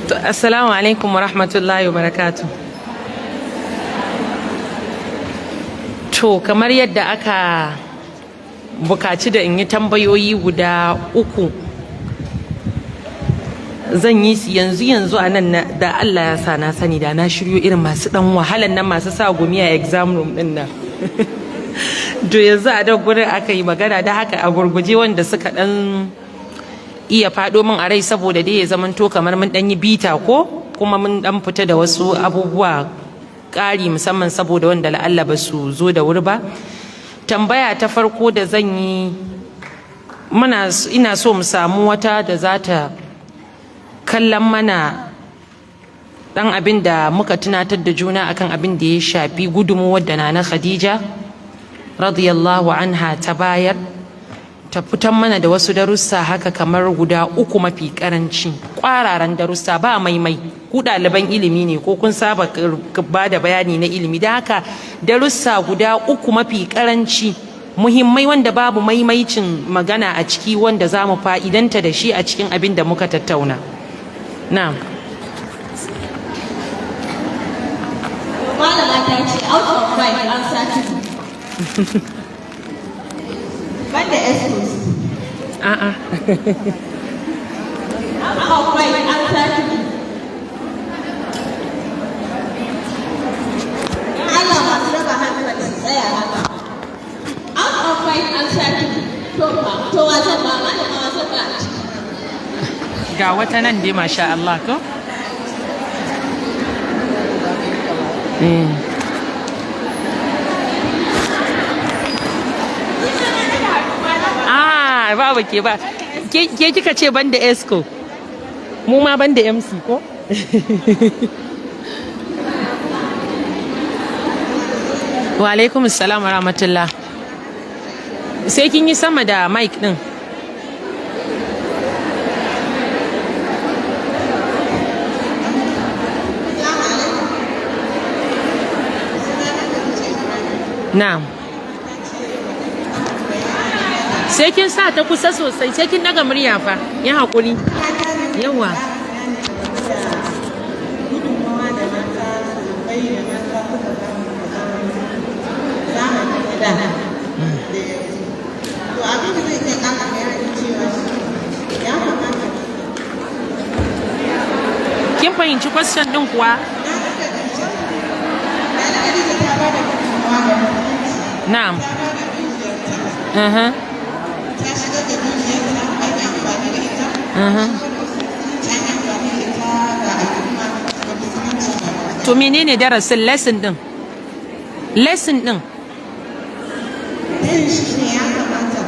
Assalamu alaikum wa rahmatullahi wa barakatuh. To kamar yadda aka bukaci da in yi tambayoyi guda uku, zan yi su yanzu a nan da Allah ya sa na sani da na shiryo irin masu dan wahalan nan masu sa gumi a exam room din nan. To yanzu a nan gurin aka yi magana da haka a gurguje wanda suka dan iya faɗo min a rai saboda dai ya zamanto kamar mun dan yi bita ko kuma mun dan fita da wasu abubuwa ƙari musamman saboda wanda la'alla ba su zo da wuri ba. Tambaya ta farko da zan yi, ina so mu samu wata da za ta kallon mana dan abin da muka tunatar da juna akan abin da ya shafi gudunmuwar da Nana Khadija radiyallahu anha ta bayar, ta fitan mana da wasu darussa haka kamar guda uku mafi karanci, kwararan darussa ba maimai. Ku ɗaliban ilimi ne ko kun saba ba da bayani na ilimi, da haka darussa guda uku mafi karanci muhimmai wanda babu maimaicin magana a ciki wanda za mu fa'idanta da shi a cikin abin da muka tattauna. Na'am. Malama ta ce out of 5 an sati. Banda excuse. A'a. Out of 5 an sati. Allah masu raba hankali su tsaya haka. Out of 5 an sati. To wasan ba malama wasan ba. Ga wata nan dai masha Allah ko? Babu ke ba. Ke kika ce banda Esco. Mu ma banda MC ko? Wa alaikum assalam wa rahmatullah. Sai kin yi sama da mic din. Na'am. Sai kin sa ta kusa sosai, sai kin daga murya fa. Ya haƙuri. Yawa. Kin fahimci question din kuwa? Na'am. To menene darasin lesson din? Lesson din. Ya kamata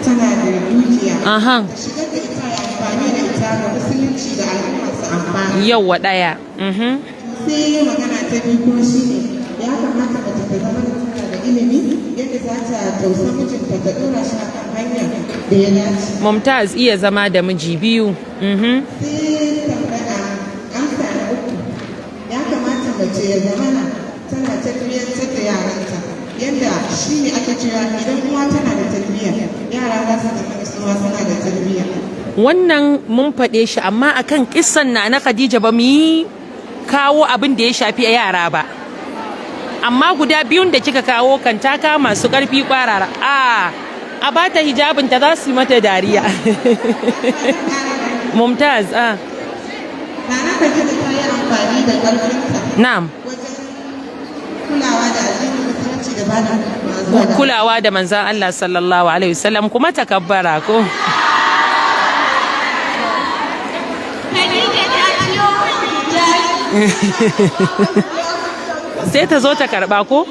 tana da dukiya. Aha. Shigar da ita ya amfani da ita ga musulunci da al'umma su amfani. Yawwa daya. Sai magana ta biyu ko shi ne ya kamata mace ta zama tana da ilimi yadda za ta tausa mijinta ta dora shi a kan hanyar da ya dace. Mumtaz iya zama da miji biyu. Sai tambaya amsa na uku, ya kamata mace ya zamana tana tarbiyyantar da yaranta yadda shi ne aka cewa idan uwa tana da tarbiyya yara za su zama da suwa suna da tarbiyya. Wannan mun faɗe shi amma akan kissan na Khadija ba mu yi kawo abin da ya shafi yara ba. Amma guda biyun da kika kawo kan ta kama su ƙarfi ƙwarara. A ba ta hijabin ta za su yi mata dariya. Mumtaz, Nana Khadija ta yi amfani da ƙarfinta. Na'am. Wajen kulawa da addinin musulunci da ba da Kulawa da manzan Allah sallallahu alaihi wasallam kuma takabbara ko? Khadija ta ciyo hijabi. Sai ta zo ta karba ko?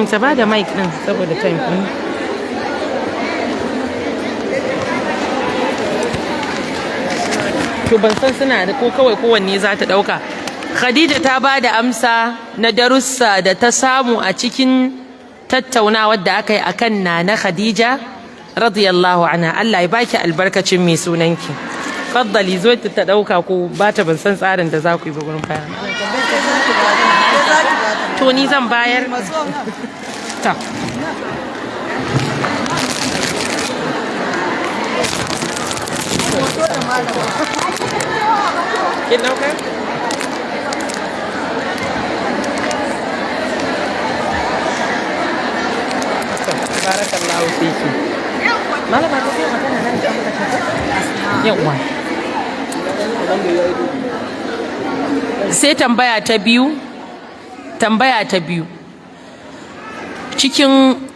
Ta ba da mic din saboda time din. To ban san suna da ko kawai kowanne za ta dauka. Khadija ta ba da amsa na darussa da ta samu a cikin tattaunawar da aka yi akan Nana Khadija radiyallahu anha. Allah ya baki albarkacin mai sunanki. Faddali zo ta dauka ko ba ta ban san tsarin da za ku yi ba gurin fara. To ni zan bayar. Ta. kin dauka barakallahu fiki malama ta sai magana nan da muka tafi yawa sai tambaya ta biyu cikin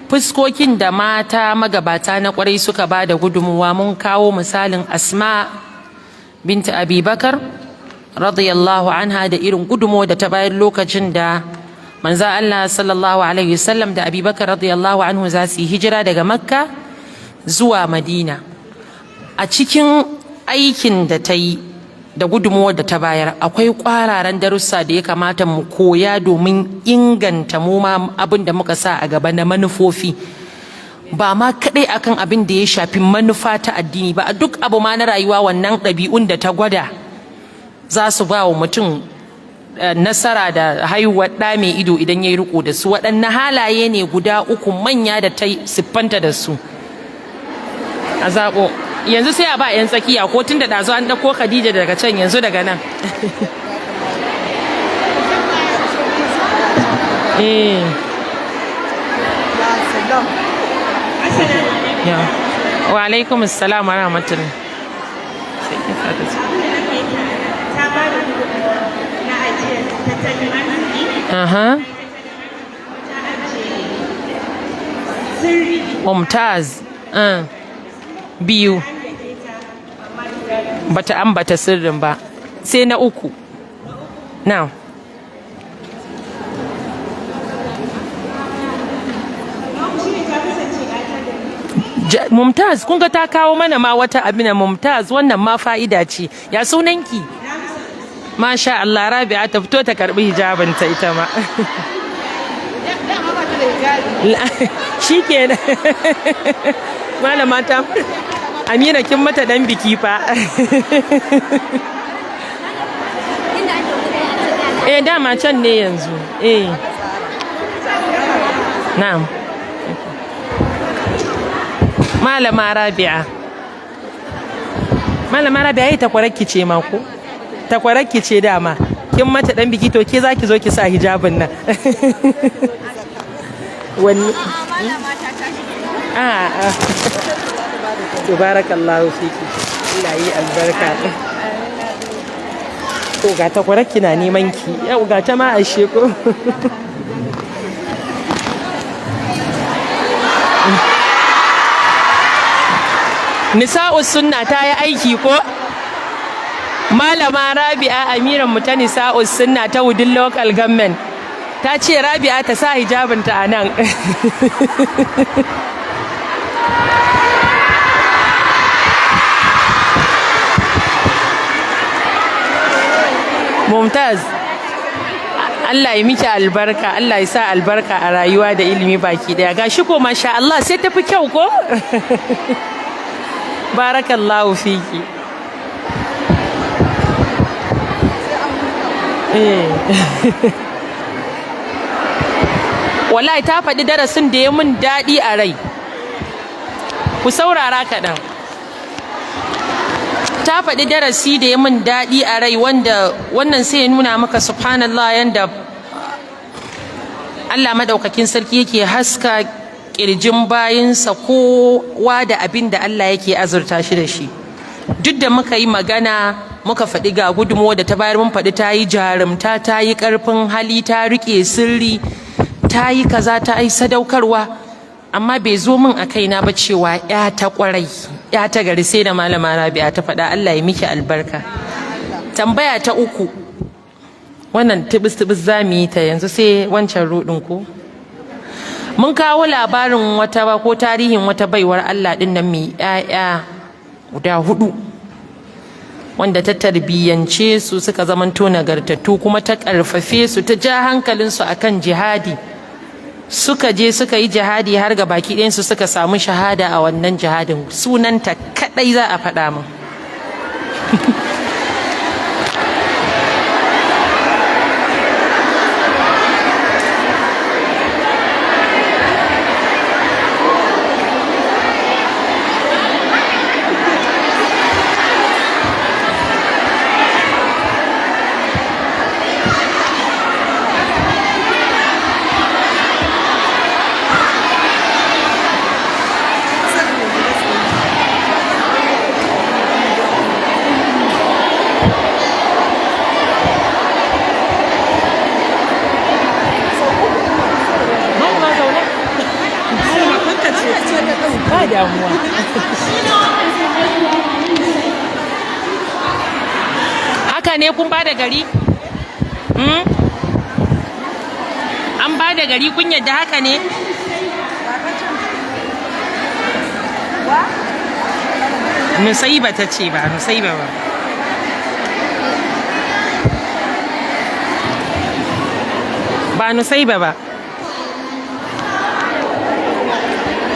fuskokin da mata magabata na kwarai suka ba da gudunmuwa mun kawo misalin Asma binta Abi Bakar radiyallahu anha da irin gudunmuwa da ta bayar lokacin da manzo Allah sallallahu alaihi wasallam da Abi Bakar radiyallahu anhu za su yi hijira daga Makka zuwa Madina. A cikin aikin da ta yi da gudunmuwar da ta bayar akwai kwararan darussa da ya kamata mu koya domin inganta mu ma abin da muka sa a gaba na manufofi, ba ma kadai akan abin da ya shafi manufa ta addini ba, a duk abu ma na rayuwa. Wannan ɗabi'un da ta gwada za su ba wa mutum nasara da haihuwar ɗa mai ido idan ya yi riko da su. Waɗanne halaye ne guda uku manya da ta siffanta da su? A zaɓo yanzu sai a ba 'yan tsakiya ko tun da ɗazu an ɗauko Khadija daga can, yanzu daga nan. Wa alaikum assalam wa rahmatullah. Mumtaz. Biyu bata ambata sirrin ba, sai na uku. Now Mumtaz, kun ga ta kawo mana ma wata abin. Mumtaz, wannan ma fa'ida ce. Ya sunanki? Masha Allah, Rabi'a ta fito ta karbi hijabinta ita ma. Shikenan. Malama ta Amina, kin mata dan biki fa. Dama can ne yanzu. Na'am. Malama Rabi'a yi takwararki ce ma ko? Takwararki ce dama. Kin mata dan biki, to ke zaki zo ki sa hijabin nan. Wani Barakallahu fiki. Allah yi albarka. To ga takwararki na neman ki. Yau ga ta ma ashe ko. Nisa'us sunna ta yi aiki ko? Malama Rabi'a, amiran mu ta Nisa'us sunna ta Wudil local government, ta ce Rabi'a ta sa hijabinta a nan. Mumtaz, Allah ya miki albarka, Allah ya sa albarka a rayuwa da ilimi baki daya. Gashi ko masha Allah sai tafi kyau ko? Barakallahu fiki. Wallahi ta faɗi darasin da ya mun daɗi a rai. Ku saurara kaɗan. Ta faɗi darasi da ya mun daɗi a rai, wanda wannan sai ya nuna maka subhanallah yanda Allah madaukakin sarki yake haska ƙirjin bayinsa kowa da abin da Allah yake azurta shi da shi. Duk da muka yi magana muka faɗi ga gudunmuwa da ta bayar, mun faɗi ta yi jarumta, ta yi ƙarfin hali, ta riƙe sirri, ta yi kaza, ta yi sadaukarwa, amma bai zo min a kaina ba cewa ya ta ƙwarai, ya ta gari, sai da malama Rabi'a ta faɗa. Allah ya miki albarka. Tambaya ta uku, wannan tibis-tibis za mu yi ta yanzu, sai wancan ruɗin ku. Mun kawo labarin wata ko tarihin wata baiwar Allah ɗin nan mai 'ya'ya guda 4, wanda ta tarbiyyance su suka zamanto nagartattu, kuma ta ƙarfafe su, ta ja hankalinsu akan jihadi. Suka je suka yi jihadi har ga baki ɗayansu suka samu shahada a wannan jihadin. Sunanta kaɗai za a faɗa min. damuwa. Haka ne kun ba da gari? An ba da gari kun yadda haka ne? Nusaiba ta ce ba, Nusaiba ba. Ba Nusaiba ba.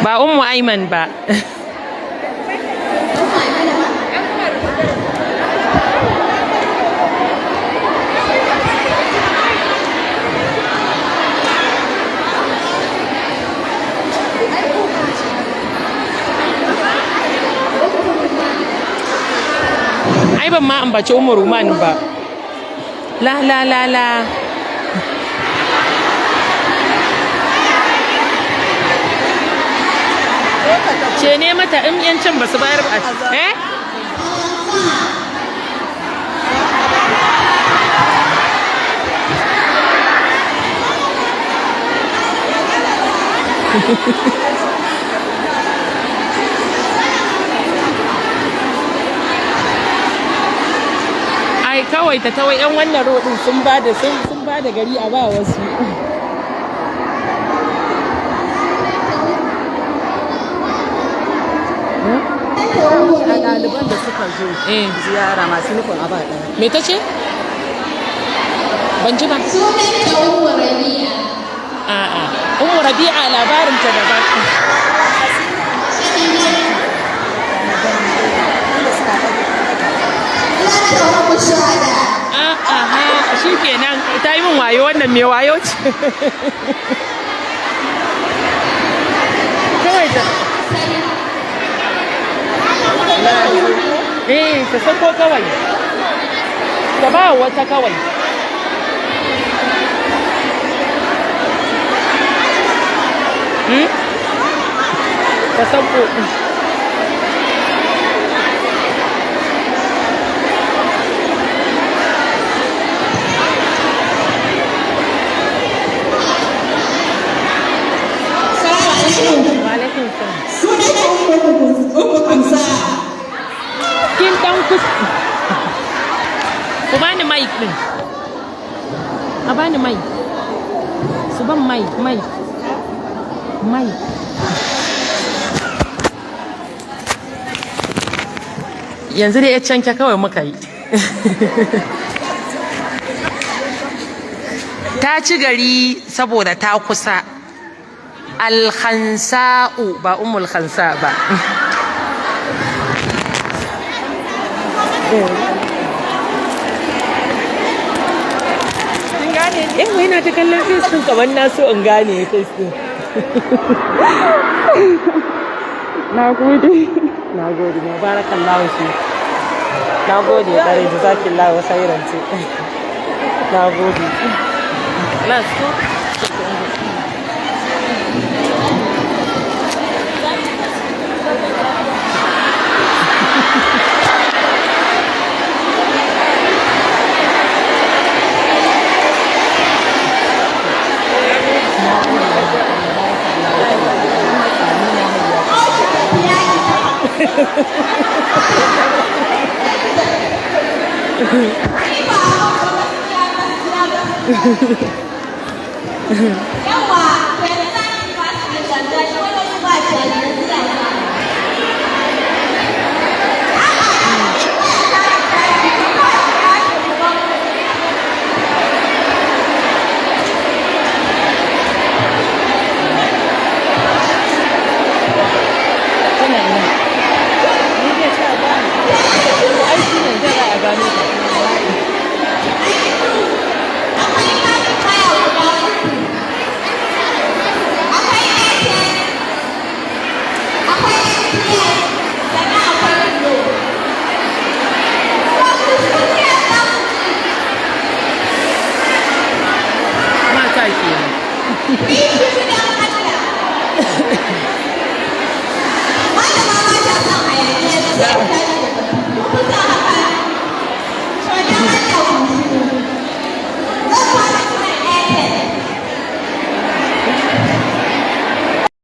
Ba Ummu Aiman ba. Ai ban ma ambaci Ummu Ruman ba. La la la la. Ce ne mata in yancin ba su bayar ba. Eh? Ai kawai ta tawai yan wannan rodin sun ba da gari a ba wasu. A ɗaliban da suka zo ziyara masu nufin a ba ɗaya. Me ta ce? Ban ji ba. Sunanta Ummu Rabi'a. A'a. Ummu Rabi'a labarin ta daban. Sunanta Ummu Shuhada. A'a, shi kenan ta yi min wayo wannan me wayo ce. Kawai ta. Ta sako kawai. Ta ba wata kawai. Ta sako. Wa'alaikum salam. Sunanta Ummu Hamza. Kin dan ku bani mic din. A bani mic. Su ban mic. Yanzu dai ya canke kawai muka yi. Ta ci gari saboda ta kusa. Alkhansa'u ba Ummul Khansa ba. Kin gane? Wai na ta kallon face din kamar na so in gane face din. Na gode, barakallahu shi. Na gode kare jazakillahu khairan ce. Na gode. Let's go. Yawa, kai za ki ba su da ganda shi wani ba jarirai suna ba. Malama ba ta son hayaniya da